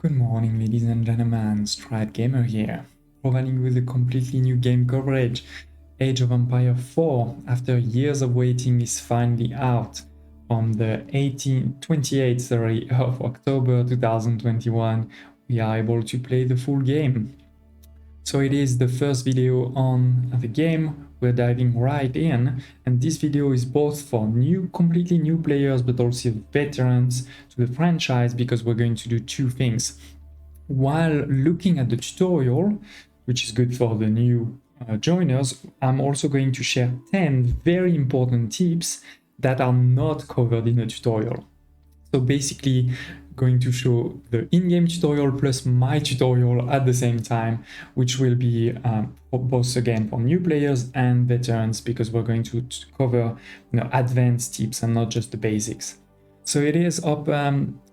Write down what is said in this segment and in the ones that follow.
Good morning, ladies and gentlemen, Stride Gamer here, providing with a completely new game coverage. Age of Empire 4, after years of waiting, is finally out. On the 28th of October 2021, we are able to play the full game. So it is the first video on the game. We're diving right in, and this video is both for completely new players, but also veterans to the franchise, because we're going to do two things. While looking at the tutorial, which is good for the new joiners, I'm also going to share 10 very important tips that are not covered in the tutorial. So basically, going to show the in-game tutorial plus my tutorial at the same time, which will be both again for new players and veterans, because we're going to cover advanced tips and not just the basics. So it is up.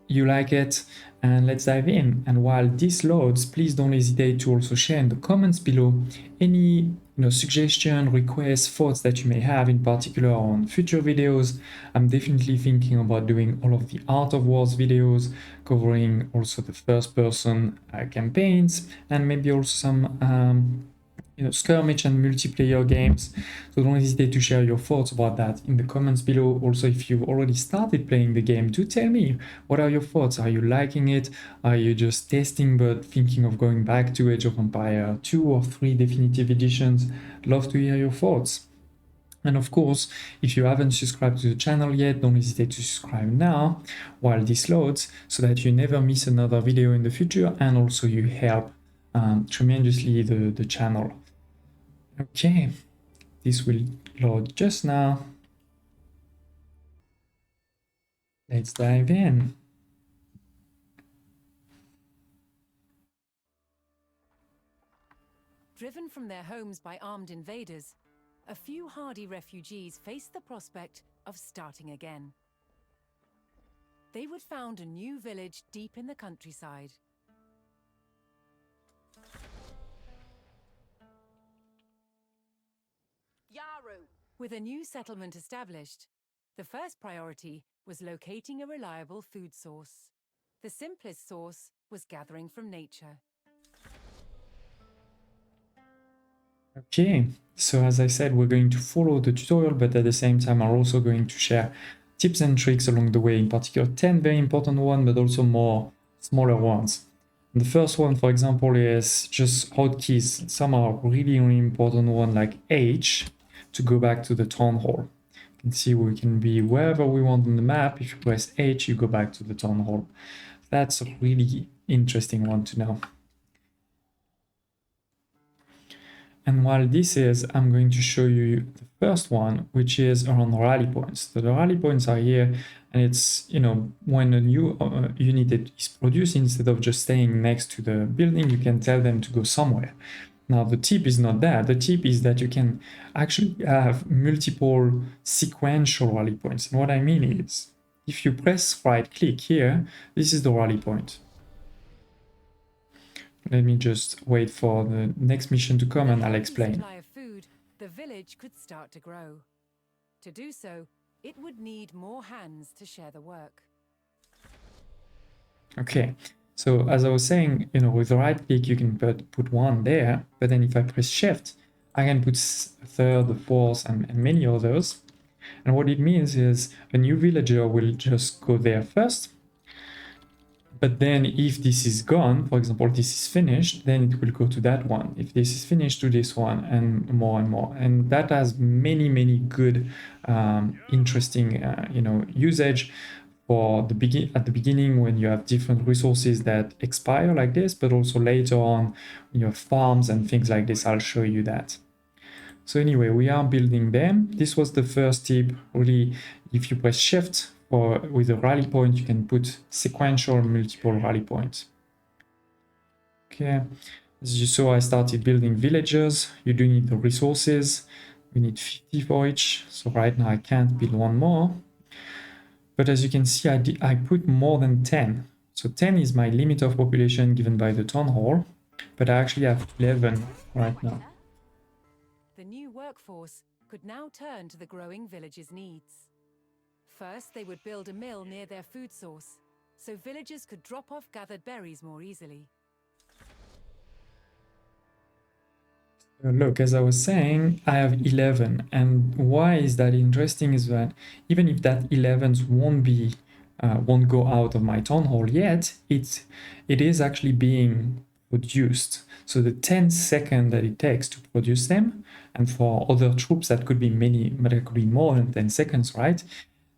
You like it, and let's dive in. And while this loads, please don't hesitate to also share in the comments below any suggestion, requests, thoughts that you may have, in particular on future videos. I'm definitely thinking about doing all of the Art of Wars videos, covering also the first-person campaigns, and maybe also some skirmish and multiplayer games. So don't hesitate to share your thoughts about that in the comments below. Also, if you've already started playing the game, do tell me, what are your thoughts? Are you liking it? Are you just testing but thinking of going back to Age of Empire 2 or 3 definitive editions? Love to hear your thoughts. And of course, if you haven't subscribed to the channel yet, don't hesitate to subscribe now while this loads, so that you never miss another video in the future, and also you help tremendously the channel. Okay, this will load just now. Let's dive in. Driven from their homes by armed invaders, a few hardy refugees faced the prospect of starting again. They would found a new village deep in the countryside. With a new settlement established, the first priority was locating a reliable food source. The simplest source was gathering from nature. Okay, so as I said, we're going to follow the tutorial, but at the same time, I'm also going to share tips and tricks along the way, in particular 10 very important ones, but also more smaller ones. And the first one, for example, is just hotkeys. Some are really, really important ones, like H, to go back to the town hall. You can see we can be wherever we want on the map. If you press H, you go back to the town hall. That's a really interesting one to know. And while this is, I'm going to show you the first one, which is around rally points. So the rally points are here, and it's, when a new unit is produced, instead of just staying next to the building, you can tell them to go somewhere. Now, the tip is not that. The tip is that you can actually have multiple sequential rally points. And what I mean is, if you press right click here, this is the rally point. Let me just wait for the next mission to come and I'll explain. Supply of food, the village could start to grow. To do so, it would need more hands to share the work. Okay, so as I was saying, with the right click, you can put one there, but then if I press shift, I can put a third, a fourth, and many others. And what it means is a new villager will just go there first. But then if this is gone, for example, this is finished, then it will go to that one. If this is finished, to this one, and more and more. And that has many, many good, interesting, usage for at the beginning, when you have different resources that expire like this, but also later on in your farms and things like this. I'll show you that. So anyway, we are building them. This was the first tip. Really, if you press shift with a rally point, you can put sequential multiple rally points. Okay, as you saw, I started building villagers. You do need the resources. We need 50 for each. So right now I can't build one more. But as you can see, I put more than 10. So 10 is my limit of population given by the town hall. But I actually have 11 right now. The new workforce could now turn to the growing village's needs. First, they would build a mill near their food source. so villagers could drop off gathered berries more easily. Look, as I was saying, I have 11, and why is that interesting is that even if that 11th won't go out of my town hall yet, it is actually being produced. So the 10 seconds that it takes to produce them, and for other troops that could be many, but it could be more than 10 seconds, right?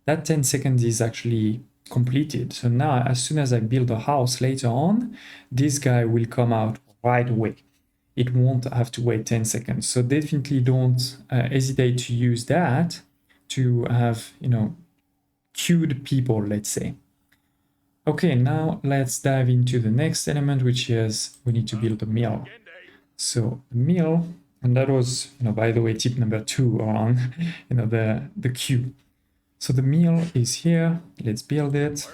That 10 seconds is actually completed. So now, as soon as I build a house later on, this guy will come out right away. It won't have to wait 10 seconds. So definitely don't hesitate to use that to have, queued people, let's say. Okay, now let's dive into the next element, which is we need to build a mill. So the mill, and that was, by the way, tip number 2 on, the queue. So the mill is here. Let's build it.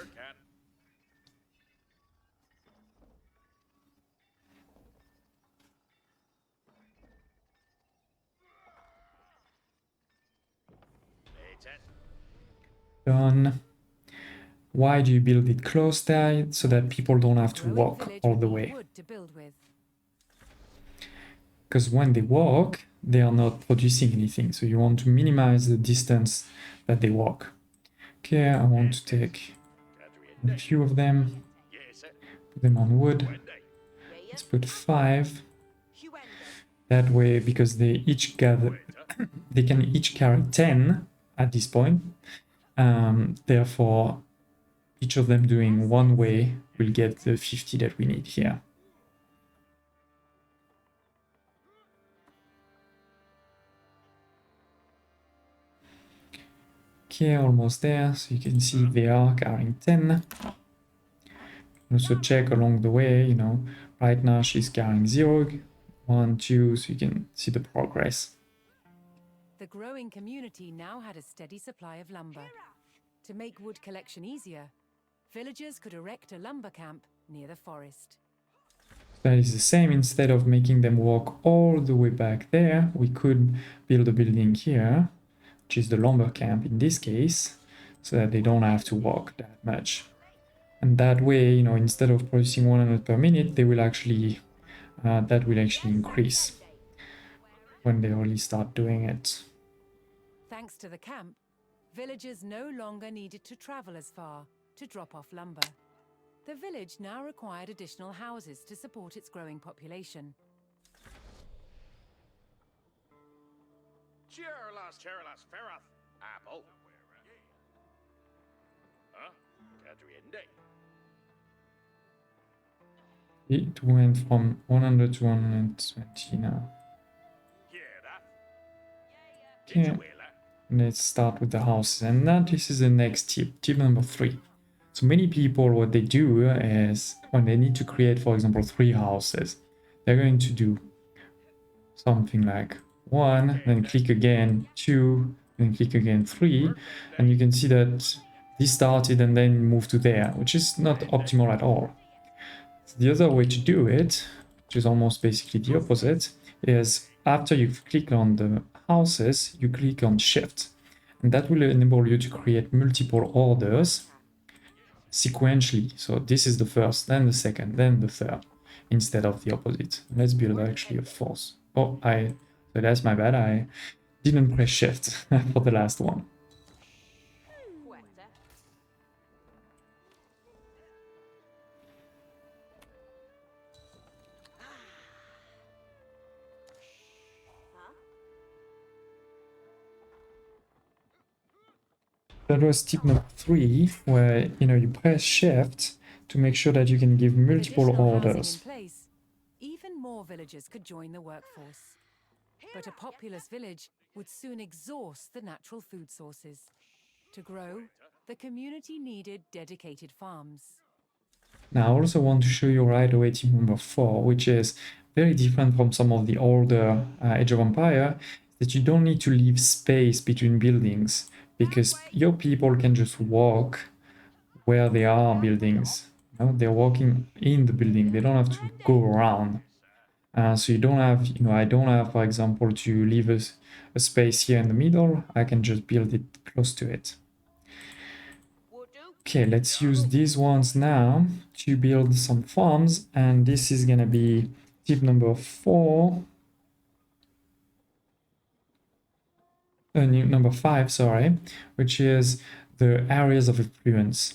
Done. Why do you build it close there? So that people don't have to walk all the way. Because when they walk, they are not producing anything. So you want to minimize the distance that they walk. Okay, I want to take a few of them, put them on wood. Let's put 5. That way, because they can each carry 10 at this point. Therefore, each of them doing one way will get the 50 that we need here. Okay, almost there. So you can see they are carrying 10. Also check along the way, right now she's carrying 0, 1, 2, so you can see the progress. The growing community now had a steady supply of lumber. To make wood collection easier, villagers could erect a lumber camp near the forest. That is the same. Instead of making them walk all the way back there, we could build a building here, which is the lumber camp in this case, so that they don't have to walk that much. And that way, instead of producing 100 per minute, they will actually, that will actually increase when they really start doing it. Thanks to the camp, villagers no longer needed to travel as far to drop off lumber. The village now required additional houses to support its growing population. Apple. It went from 100 to 120 now. Okay, let's start with the houses. And now this is the next tip number 3. So many people, what they do is when they need to create, for example, 3 houses, they're going to do something like 1, then click again 2, then click again 3, and you can see that this started and then moved to there, which is not optimal at all. So the other way to do it, which is almost basically the opposite, is after you've clicked on the houses, you click on Shift, and that will enable you to create multiple orders sequentially. So this is the first, then the second, then the third, instead of the opposite. Let's build actually a 4th. Oh, so that's my bad. I didn't press Shift for the last one. That was tip number 3, where you press Shift to make sure that you can give multiple orders. Even more villagers could join the workforce. But a populous village would soon exhaust the natural food sources. To grow, the community needed dedicated farms. Now I also want to show you right away tip number 4, which is very different from some of the older Age of Empire, that you don't need to leave space between buildings, because your people can just walk where there are buildings. They're walking in the building, they don't have to go around. So you don't have, I don't have, for example, to leave a space here in the middle. I can just build it close to it. Okay, let's use these ones now to build some farms, and this is gonna be tip number 4. Number 5, sorry, which is the areas of influence.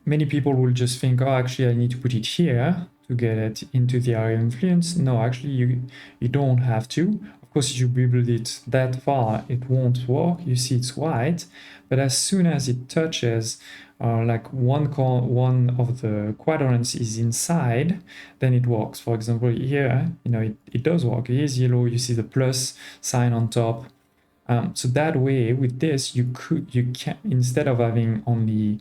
Many people will just think, oh, actually, I need to put it here to get it into the area of influence. No, actually, you don't have to. Of course, if you build it that far, it won't work. You see it's white, but as soon as it touches like one of the quadrants is inside, then it works. For example, here, it does work. Here's yellow, you see the plus sign on top. So that way, with this, you can, instead of having only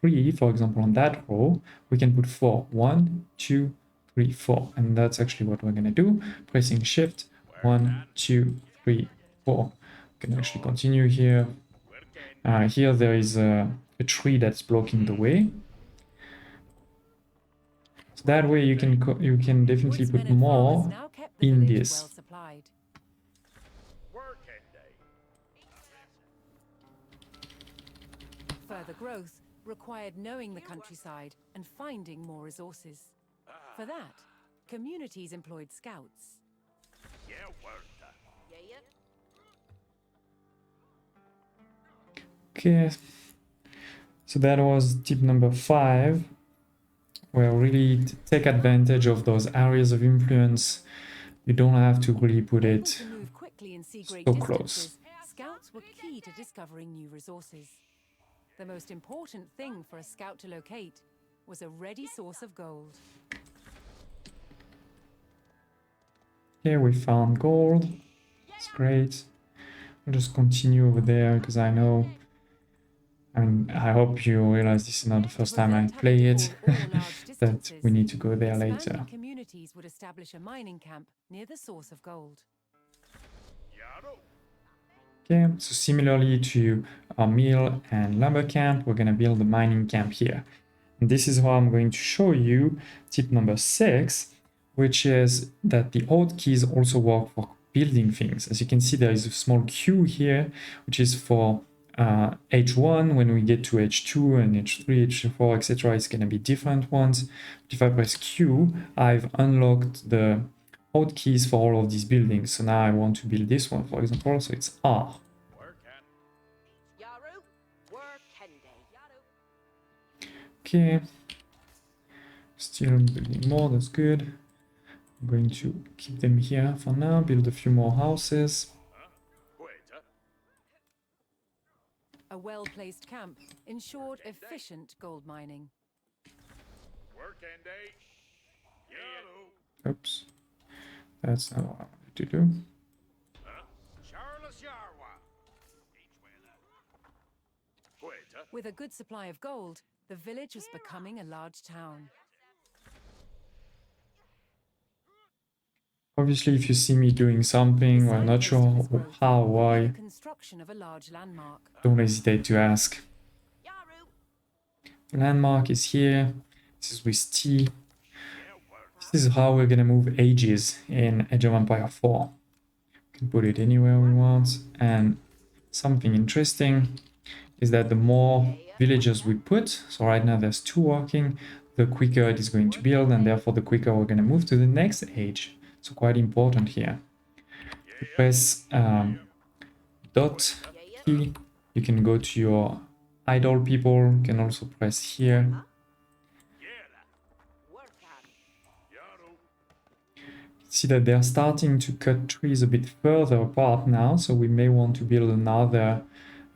3, for example, on that row, we can put 4. 1, 2, 3, 4. And that's actually what we're going to do. Pressing Shift, 1, 2, 3, 4. We can actually continue here. Here there is a tree that's blocking the way. So that way you can definitely put more in this. Further growth required knowing the countryside and finding more resources. For that, communities employed scouts. Okay, so that was tip number 5, where really take advantage of those areas of influence. You don't have to really put it so close. Scouts were key to discovering new resources. The most important thing for a scout to locate was a ready source of gold. Here we found gold. It's great. I'll just continue over there because I hope you realize this is not the first time I play it, that we need to go there later. Communities would establish a mining camp near the source of gold. Okay, so similarly to our mill and lumber camp, we're going to build a mining camp here. And this is how I'm going to show you tip number 6, which is that the HotKeys also work for building things. As you can see, there is a small queue here, which is for H1. When we get to H2 and H3, H4, etc., it's going to be different ones. But if I press Q, I've unlocked the HotKeys for all of these buildings. So now I want to build this one, for example, so it's R. Okay, still building more, that's good. I'm going to keep them here for now, build a few more houses. A well-placed camp ensured efficient gold mining. Oops, that's not what I wanted to do. With a good supply of gold, the village was becoming a large town. Obviously, if you see me doing something or not sure how, why, don't hesitate to ask. The landmark is here. This is with T. This is how we're gonna move ages in Age of Empire 4. We can put it anywhere we want. And something interesting is that the more villagers we put, so right now there's 2 working, the quicker it is going to build, and therefore the quicker we're gonna move to the next age. So quite important here. You press dot key, you can go to your idle people, you can also press here. See that they're starting to cut trees a bit further apart now, so we may want to build another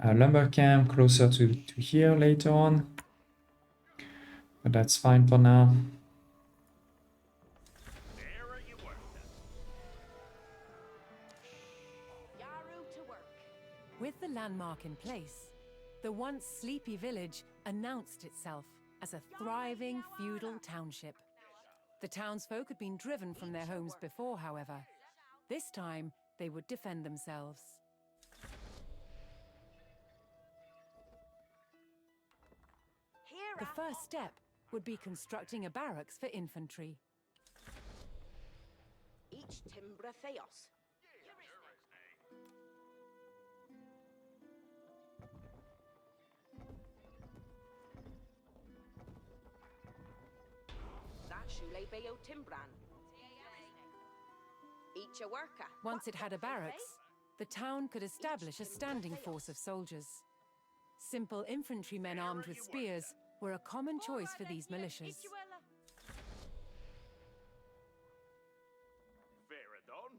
lumber camp closer to here later on. But that's fine for now. With the landmark in place, the once sleepy village announced itself as a thriving feudal township. The townsfolk had been driven from their homes before, however. This time, they would defend themselves. The first step would be constructing a barracks for infantry. Each Timbra Theos. Shule Bayo Timbran. Each a worker. Once it had a barracks, the town could establish a standing force of soldiers. Simple infantrymen armed with spears were a common choice for these militias. Veradon.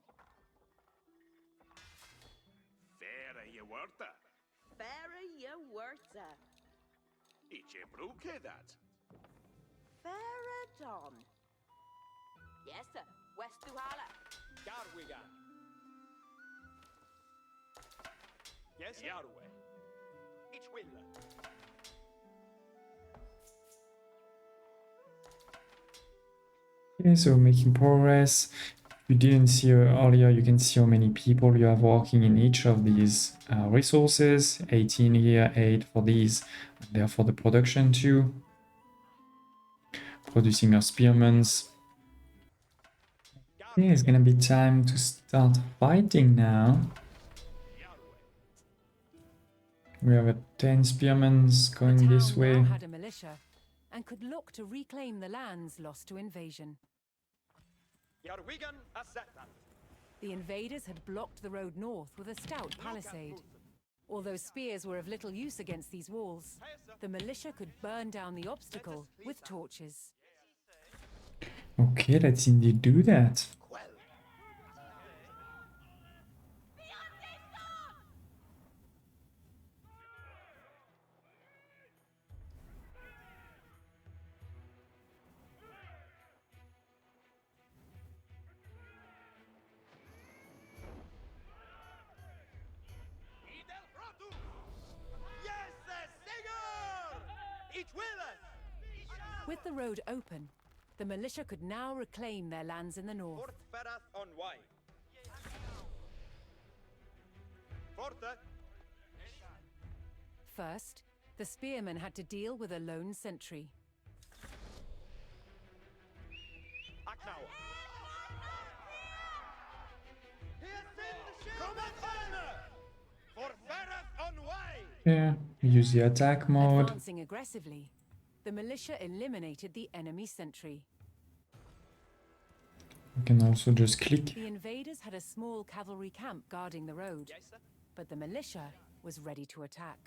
Vera Yawarta. Fera Yawarta. Iche bruke that. Feradon. Yes, sir. West Duhala. Garwigan. Yes, Yarwe. Each will. Okay, so making progress. If you didn't see earlier, you can see how many people you have working in each of these resources. 18 here, 8 for these, and therefore the production too. Producing our spearmans. Okay, it's gonna be time to start fighting now. We have 10 spearmen going this The way. town now had a militia and could look to reclaim the lands lost to invasion. Yarwigan Asatan. The invaders had blocked the road north with a stout palisade. Although spears were of little use against these walls, the militia could burn down the obstacle with torches. Okay, let's indeed do that. With the road open, the militia could now reclaim their lands in the north. Fort Ferath on Y. Forte. First, the spearmen had to deal with a lone sentry. Aknau. Combat honor. For Ferath on Y. Yeah, use the attack mode. Advancing aggressively, the militia eliminated the enemy sentry. You can also just click. The invaders had a small cavalry camp guarding the road, Yes, sir. but the militia was ready to attack.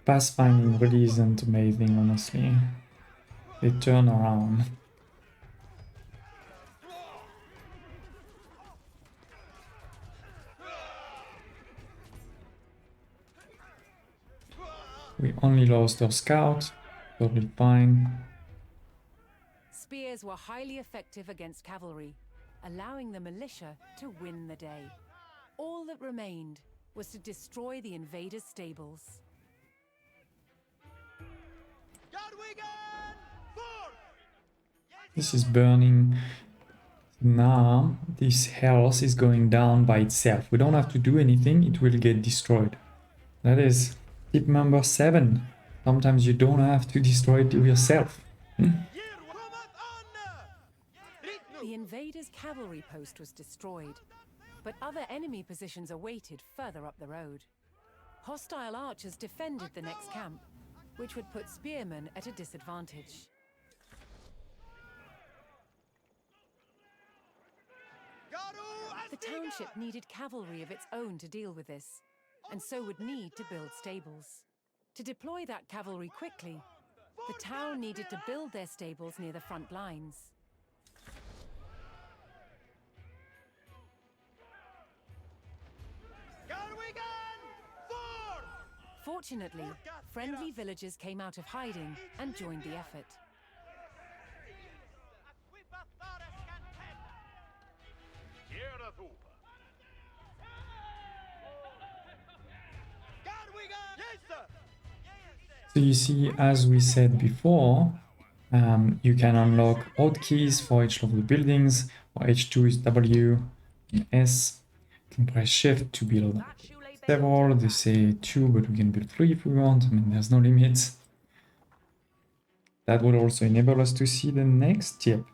Pathfinding really isn't amazing, honestly. They turn around. We only lost our scout, totally fine. Spears were highly effective against cavalry, allowing the militia to win the day. All that remained was to destroy the invaders' stables. Garwigan. Forth. This is burning. Now, this health is going down by itself. We don't have to do anything, it will get destroyed. That is tip number 7. Sometimes you don't have to destroy it yourself. The invaders' cavalry post was destroyed, but other enemy positions awaited further up the road. Hostile archers defended the next camp, which would put spearmen at a disadvantage. The township needed cavalry of its own to deal with this, and so would need to build stables. To deploy that cavalry quickly, the town needed to build their stables near the front lines. Fortunately, friendly villagers came out of hiding and joined the effort. So you see, as we said before, you can unlock HotKeys for each of the buildings, or H2 is W, and S. You can press Shift to build several. They say 2, but we can build 3 if we want. I mean, there's no limits. That will also enable us to see the next tip.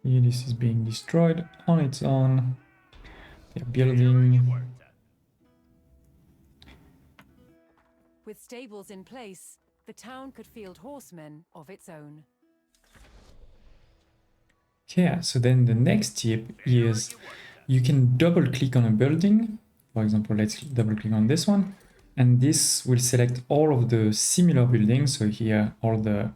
Here this is being destroyed on its own. They're building. With stables in place, the town could field horsemen of its own. Yeah, so then the next tip is you can double click on a building. For example, let's double click on this one. And this will select all of the similar buildings. So here, all the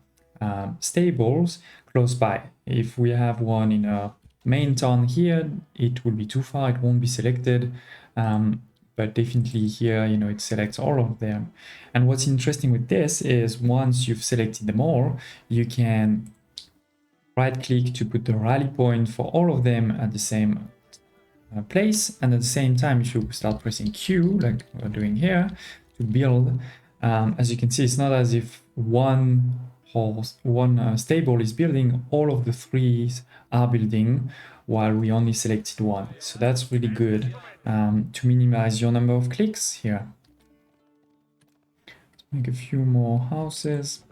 stables close by. If we have one in a main town here, it will be too far, it won't be selected. But definitely here, you know, it selects all of them. And what's interesting with this is once you've selected them all, you can right click to put the rally point for all of them at the same place. And at the same time, if you start pressing Q, like we're doing here, to build, as you can see, it's not as if one stable is building, all of the threes are building while we only selected one. So that's really good to minimize your number of clicks here. Let's make a few more houses.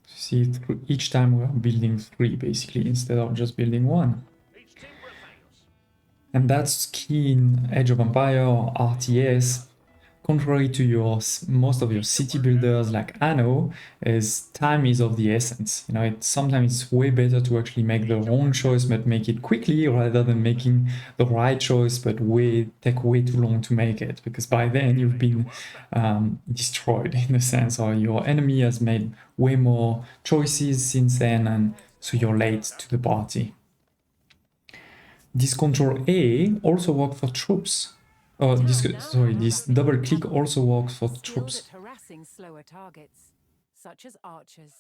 See, each time we're building 3 basically instead of just building 1. And that's key in Age of Empire or RTS. Contrary to most of your city builders like Anno, is time is of the essence. You know, sometimes it's way better to actually make the wrong choice but make it quickly rather than making the right choice but take way too long to make it, because by then you've been destroyed in a sense, or your enemy has made way more choices since then, and so you're late to the party. This Ctrl A also works for troops. Oh, this double click also works for troops. Harassing slower targets, such as archers.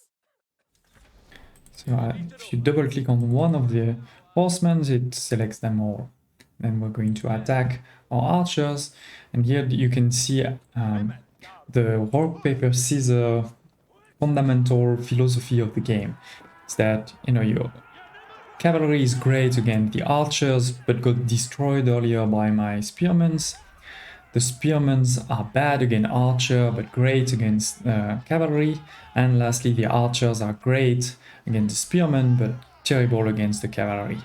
So if you double click on one of the horsemen, it selects them all. Then we're going to attack our archers, and here you can see the rock paper scissors fundamental philosophy of the game. It's that, you know, your cavalry is great against the archers, but got destroyed earlier by my spearmen. The spearmen are bad against archer, but great against cavalry. And lastly, the archers are great against the spearmen, but terrible against the cavalry.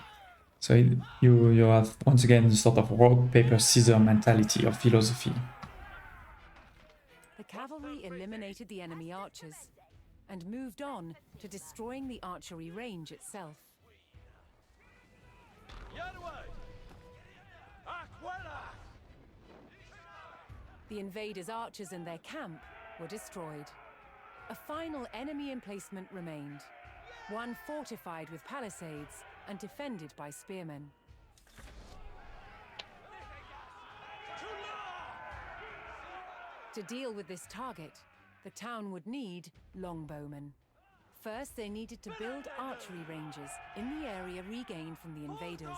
So you have, once again, the sort of rock, paper, scissors mentality of philosophy. The cavalry eliminated the enemy archers and moved on to destroying the archery range itself. The invaders' archers and their camp were destroyed. A final enemy emplacement remained, one fortified with palisades and defended by spearmen. To deal with this target, the town would need longbowmen. First, they needed to build archery ranges in the area regained from the invaders.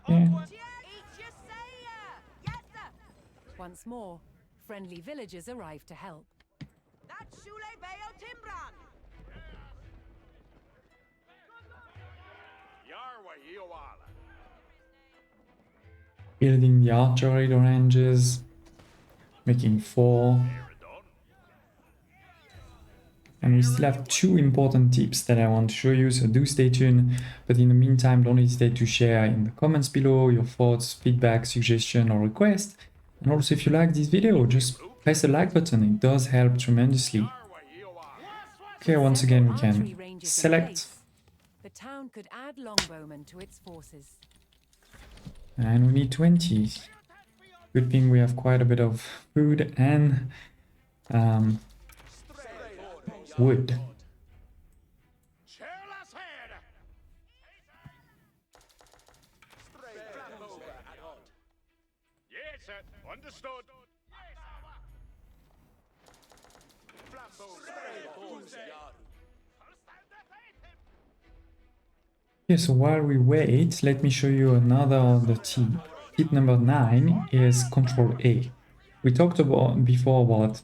Yeah. Once more, friendly villagers arrived to help. Building the archery ranges, making 4. And we still have 2 important tips that I want to show you, so do stay tuned. But in the meantime, don't hesitate to share in the comments below your thoughts, feedback, suggestion or request. And also, if you like this video, just press the like button, it does help tremendously. Okay, once again we can select. The town could add longbowmen to its forces. And we need 20. Good thing we have quite a bit of food and wood. Yes, sir. Understood. Yeah, so while we wait, let me show you another of the tip. Tip number 9 is Ctrl A. We talked before about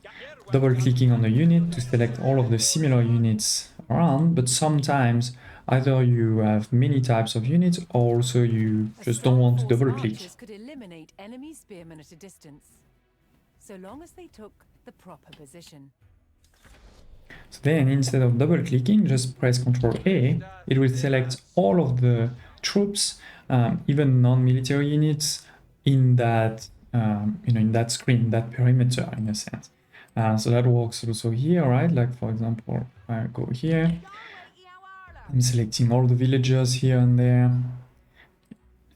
double clicking on a unit to select all of the similar units around, but sometimes either you have many types of units or also you just don't want to double click. Could eliminate enemy spearmen at a distance. so long as they took the proper position. So then, instead of double-clicking, just press Ctrl A. It will select all of the troops, even non-military units, in that in that screen, that perimeter, in a sense. So that works also here, right? Like for example, if I go here, I'm selecting all the villagers here and there.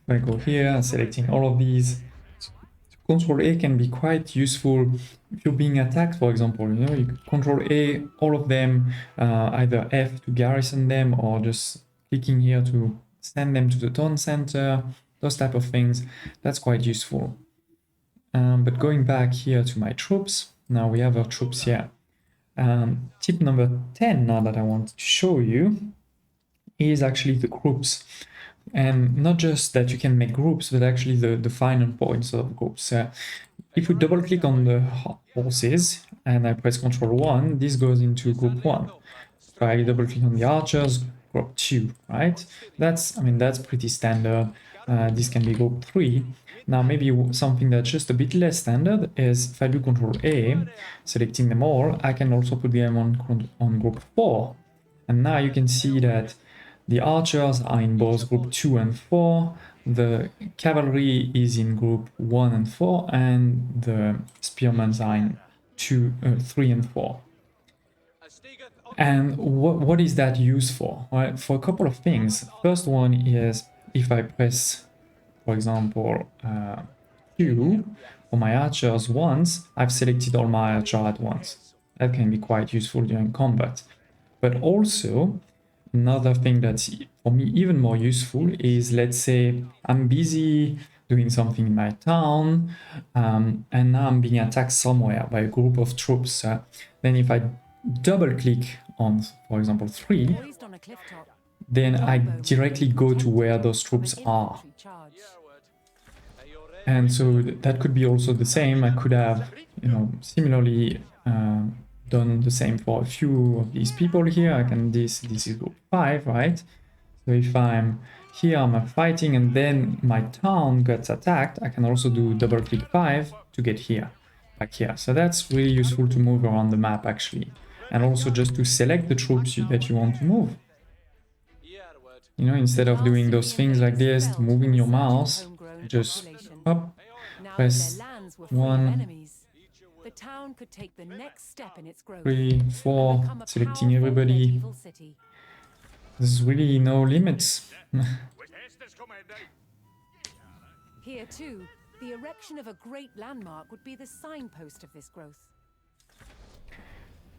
If I go here, I'm selecting all of these. Control A can be quite useful if you're being attacked, for example. You know, you can Control A all of them, either F to garrison them, or just clicking here to send them to the town center. Those type of things. That's quite useful. But going back here to my troops, now we have our troops here. Tip number 10 now that I want to show you is actually the groups. And not just that you can make groups, but actually the final points of groups. If we double click on the horses and I press Ctrl 1, this goes into group 1. If I double click on the archers, group 2, right? That's pretty standard. This can be group 3. Now maybe something that's just a bit less standard is if I do Ctrl A, selecting them all, I can also put them on group 4. And now you can see that the archers are in both group 2 and 4, the cavalry is in group 1 and 4, and the spearmen are in 3 and 4. And what is that used for? Well, for a couple of things. First one is if I press, for example, Q for my archers once, I've selected all my archers at once. That can be quite useful during combat. But also, another thing that's for me even more useful is, let's say I'm busy doing something in my town, and now I'm being attacked somewhere by a group of troops. Then if I double click on, for example, 3, then I directly go to where those troops are. And so that could be also the same. I could have, similarly done the same for a few of these people here. I can this is group 5, right? So if I'm here, I'm fighting, and then my town gets attacked, I can also do double click 5 to get here, back here. So that's really useful to move around the map actually, and also just to select the troops that you want to move. Instead of doing those things like this, moving your mouse, just up, press 1, the town could take the next step in its growth. 3, 4, selecting everybody. There's really no limits. Here too, the erection of a great landmark would be the signpost of this growth.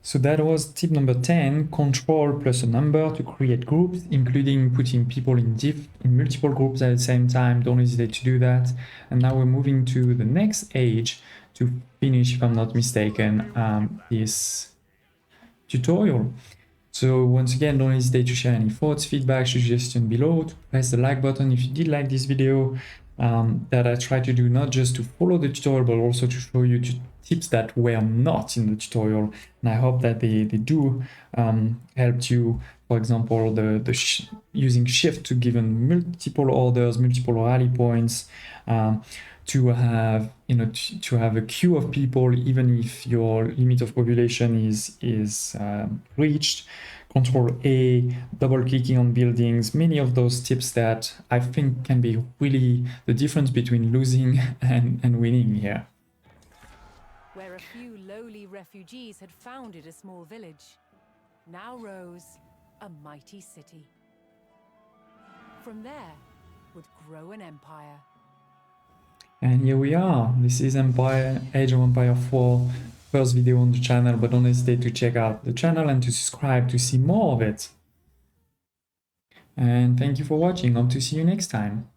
So that was tip number 10, control plus a number to create groups, including putting people in multiple groups at the same time. Don't hesitate to do that. And now we're moving to the next age to finish, if I'm not mistaken, this tutorial. So once again, don't hesitate to share any thoughts, feedback, suggestions below, to press the like button if you did like this video. That I try to do not just to follow the tutorial, but also to show you tips that were not in the tutorial. And I hope that they do help you. For example, using shift to give multiple orders, multiple rally points, to have to have a queue of people even if your limit of population is reached. Control A, double clicking on buildings, many of those tips that I think can be really the difference between losing and winning here. Where a few lowly refugees had founded a small village, now rose a mighty city. From there would grow an empire. And here we are. This is Age of Empire 4. First video on the channel, but don't hesitate to check out the channel and to subscribe to see more of it. And thank you for watching. Hope to see you next time.